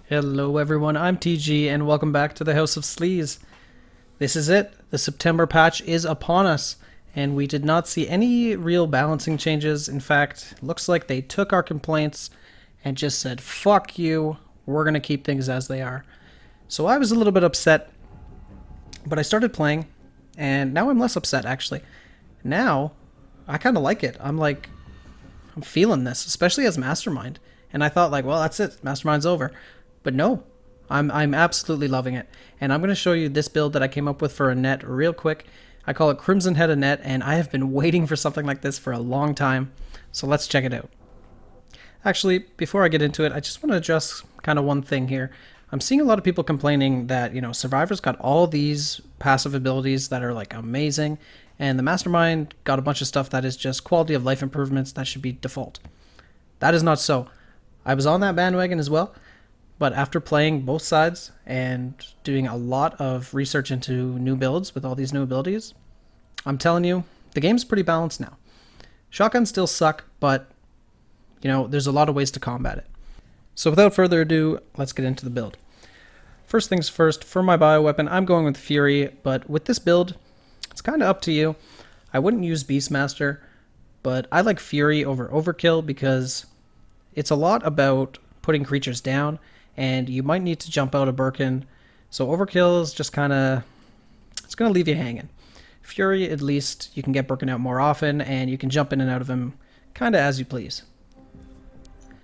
Hello everyone, I'm TG and welcome back to the House of Sleaze. This is it, the September patch is upon us, and we did not see any real balancing changes. In fact, it looks like they took our complaints and just said, fuck you, we're going to keep things as they are. So I was a little bit upset, but I started playing, and now I'm less upset actually. Now, I kind of like it. I'm feeling this, especially as Mastermind. And I thought well, that's it, Mastermind's over. But no, I'm absolutely loving it. And I'm going to show you this build that I came up with for Annette real quick. I call it Crimson Head Annette, and I have been waiting for something like this for a long time. So let's check it out. Actually, before I get into it, I just want to address kind of one thing here. I'm seeing a lot of people complaining that, Survivor's got all these passive abilities that are amazing, and the Mastermind got a bunch of stuff that is just quality of life improvements that should be default. That is not so. I was on that bandwagon as well. But after playing both sides and doing a lot of research into new builds with all these new abilities, I'm telling you, the game's pretty balanced now. Shotguns still suck, but, there's a lot of ways to combat it. So without further ado, let's get into the build. First things first, for my bioweapon, I'm going with Fury, but with this build, it's kind of up to you. I wouldn't use Beastmaster, but I like Fury over Overkill because it's a lot about putting creatures down, and you might need to jump out a Birkin. So Overkill is just it's going to leave you hanging. Fury, at least, you can get Birkin out more often, and you can jump in and out of him kind of as you please.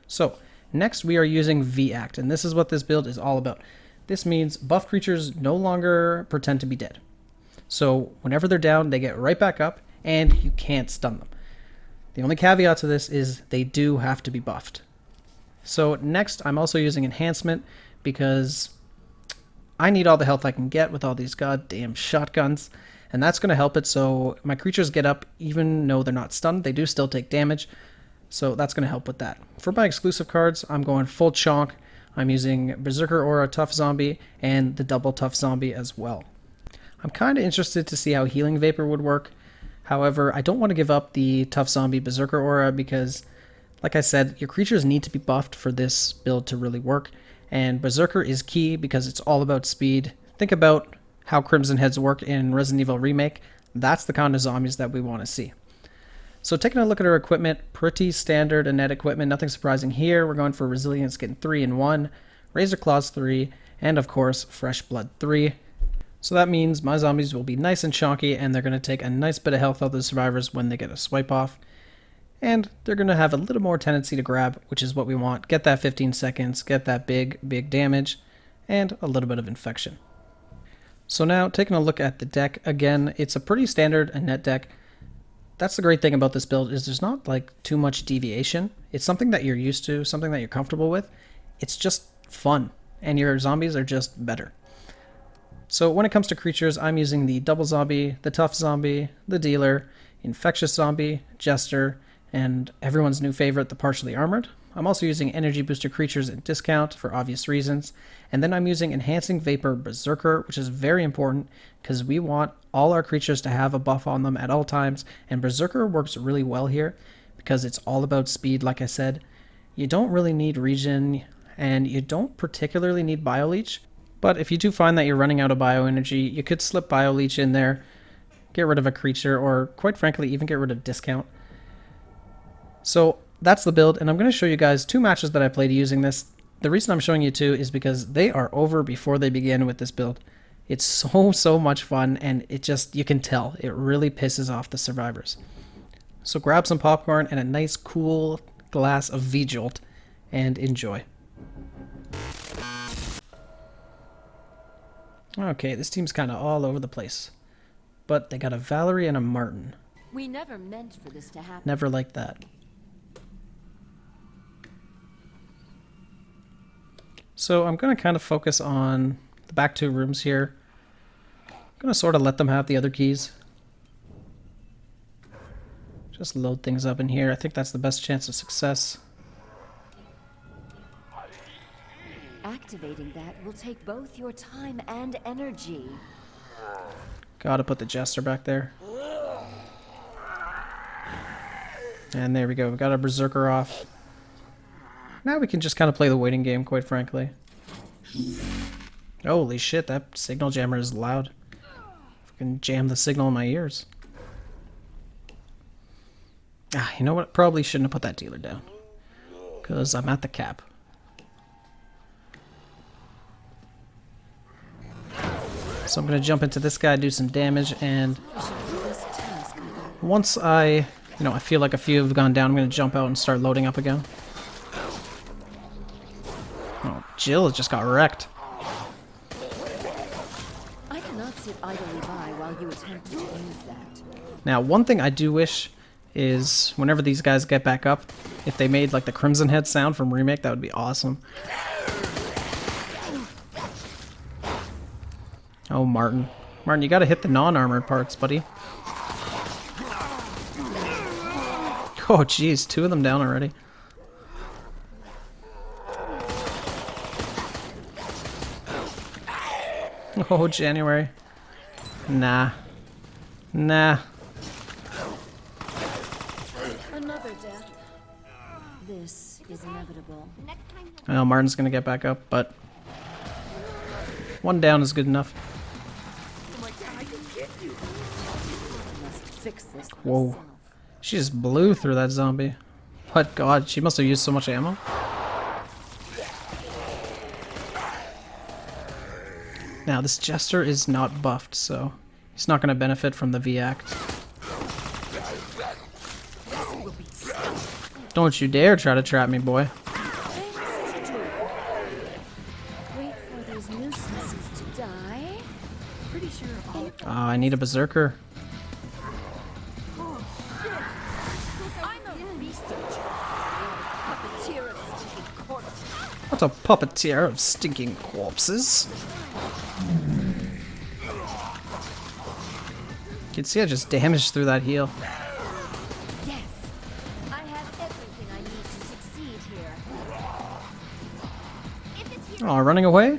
So, next we are using V-Act, and this is what this build is all about. This means buff creatures no longer pretend to be dead. So, whenever they're down, they get right back up, and you can't stun them. The only caveat to this is they do have to be buffed. So next, I'm also using Enhancement because I need all the health I can get with all these goddamn shotguns, and that's going to help it so my creatures get up even though they're not stunned. They do still take damage, so that's going to help with that. For my exclusive cards, I'm going full chonk. I'm using Berserker Aura Tough Zombie and the double Tough Zombie as well. I'm kind of interested to see how Healing Vapor would work. However, I don't want to give up the Tough Zombie Berserker Aura because, like I said, your creatures need to be buffed for this build to really work, and Berserker is key because it's all about speed. Think about how Crimson Heads work in Resident Evil Remake. That's the kind of zombies that we want to see. So taking a look at our equipment, pretty standard Annette equipment, nothing surprising here. We're going for Resilience, getting 3 in 1, Razor Claws 3, and of course, Fresh Blood 3. So that means my zombies will be nice and chonky, and they're going to take a nice bit of health out of the survivors when they get a swipe off. And they're going to have a little more tendency to grab, which is what we want. Get that 15 seconds, get that big damage, and a little bit of infection. So now, taking a look at the deck, again, it's a pretty standard Annette deck. That's the great thing about this build, is there's not too much deviation. It's something that you're used to, something that you're comfortable with. It's just fun, and your zombies are just better. So when it comes to creatures, I'm using the double zombie, the tough zombie, the dealer, infectious zombie, jester, and everyone's new favorite, the partially armored. I'm also using energy booster creatures at discount for obvious reasons. And then I'm using Enhancing Vapor Berserker, which is very important because we want all our creatures to have a buff on them at all times. And Berserker works really well here because it's all about speed, like I said. You don't really need regen, and you don't particularly need Bioleech. But if you do find that you're running out of bioenergy, you could slip Bioleech in there, get rid of a creature, or quite frankly, even get rid of discount. So that's the build, and I'm going to show you guys 2 matches that I played using this. The reason I'm showing you 2 is because they are over before they begin with this build. It's so much fun, and you can tell, it really pisses off the survivors. So grab some popcorn and a nice cool glass of V-Jolt, and enjoy. Okay, this team's kind of all over the place. But they got a Valerie and a Martin. We never meant for this to happen. Never liked that. So I'm going to kind of focus on the back 2 rooms here. I'm going to sort of let them have the other keys. Just load things up in here. I think that's the best chance of success. Activating that will take both your time and energy. Gotta put the Jester back there. And there we go. We got our Berserker off. Now we can just kind of play the waiting game, quite frankly. Holy shit, that signal jammer is loud. Fucking jam the signal in my ears. Ah, you know what? Probably shouldn't have put that dealer down. Because I'm at the cap. So I'm going to jump into this guy, do some damage, and once I feel like a few have gone down, I'm going to jump out and start loading up again. Oh, Jill just got wrecked. I cannot sit idly by while you attempt to use that. Now, one thing I do wish is whenever these guys get back up, if they made like the Crimson Head sound from Remake, that would be awesome. Oh, Martin. Martin, you gotta hit the non-armored parts, buddy. Oh, jeez, 2 of them down already. Oh, January. Nah. Nah. Another death. This is inevitable. Well, Martin's gonna get back up, but 1 down is good enough. Fix this. Whoa. She just blew through that zombie. What god, she must have used so much ammo. Now, this Jester is not buffed, so he's not going to benefit from the V-Act. Don't you dare try to trap me, boy. Wait for these nuisances to die. Pretty sure all. Oh, I need a berserker. I'm a researcher. Puppeteer of stinking corpses. What a puppeteer of stinking corpses. You can see I just damaged through that heal. Yes, I have everything I need to succeed here. If it's here, Oh, running away?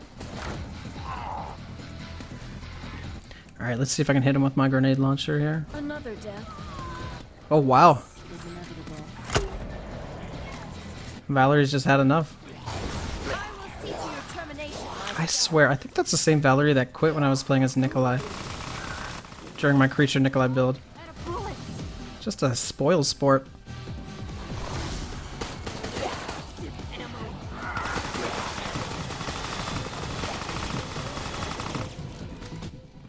Alright, let's see if I can hit him with my grenade launcher here. another death Oh, wow. is inevitable. Valerie's just had enough. I will see to your termination. I swear, I think that's the same Valerie that quit when I was playing as Nikolai. During my creature Nikolai build. Just a spoil sport.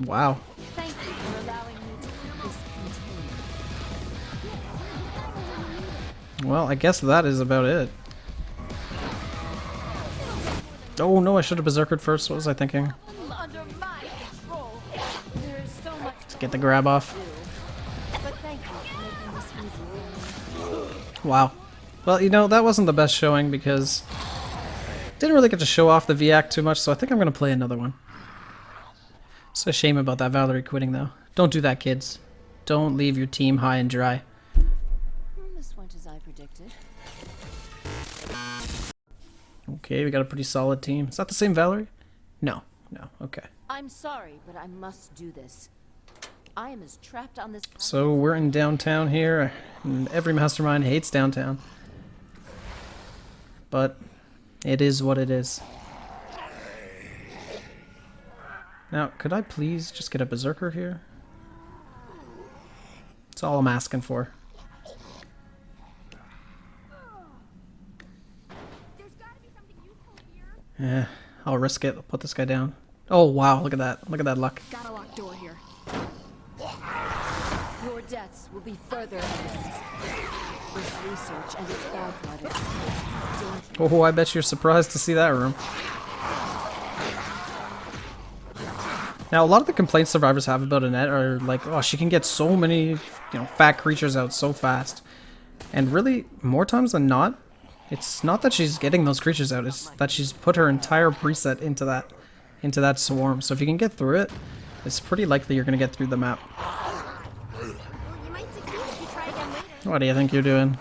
Wow. Thank you for allowing me to keep this contained. Well, I guess that is about it. Oh no, I should have berserkered first. What was I thinking? Under my control. There is so much Let's get the grab off. but thank you for making this easy for me. Wow. Well, you know, that wasn't the best showing because didn't really get to show off the V-Act too much, so I think I'm going to play another one. It's a shame about that Valerie quitting, though. Don't do that, kids. Don't leave your team high and dry. This went as I predicted. Okay, we got a pretty solid team. Is that the same Valerie? No. No. Okay. I'm sorry, but I must do this. I am as trapped on this. So we're in downtown here, and every mastermind hates downtown. But it is what it is. Now, could I please just get a berserker here? That's all I'm asking for. Yeah, I'll risk it. I'll put this guy down. Oh wow, look at that. Look at that luck. Got a locked door here. Your deaths will be further evidence. This research and its byproducts. Oh, I bet you're surprised to see that room. Now, a lot of the complaints survivors have about Annette are like, oh, she can get so many, fat creatures out so fast. And really, more times than not, it's not that she's getting those creatures out, it's that she's put her entire preset into that swarm. So if you can get through it, it's pretty likely you're going to get through the map. What do you think you're doing?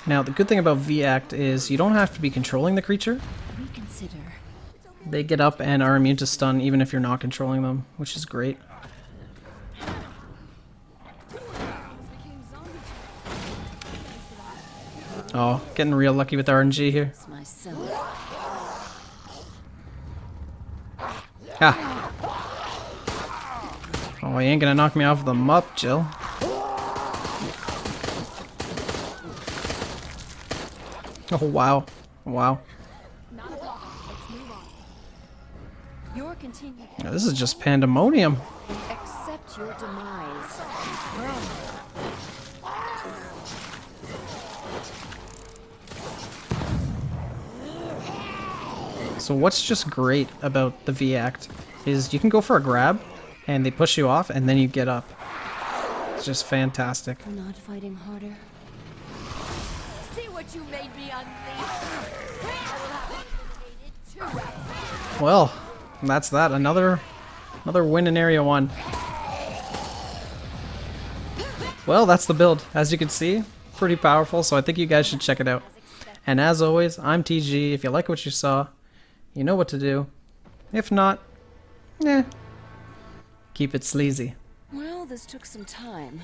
Now, the good thing about V-Act is you don't have to be controlling the creature. Reconsider. They get up and are immune to stun even if you're not controlling them, which is great. Oh, getting real lucky with RNG here. It's myself. Ha! Oh, he ain't gonna knock me off the mup, Jill. Oh, wow. Wow. Not a problem. Let's move on. Your continued Yeah, this is just pandemonium. accept your demise. So what's just great about the V-Act is you can go for a grab, and they push you off, and then you get up. It's just fantastic. For not fighting harder. See what you made me unleash. I will have you eliminated too. Well, that's that. Another win in Area 1. Well, that's the build. As you can see, pretty powerful, so I think you guys should check it out. And as always, I'm TG. If you like what you saw, you know what to do. If not, keep it sleazy. Well, this took some time.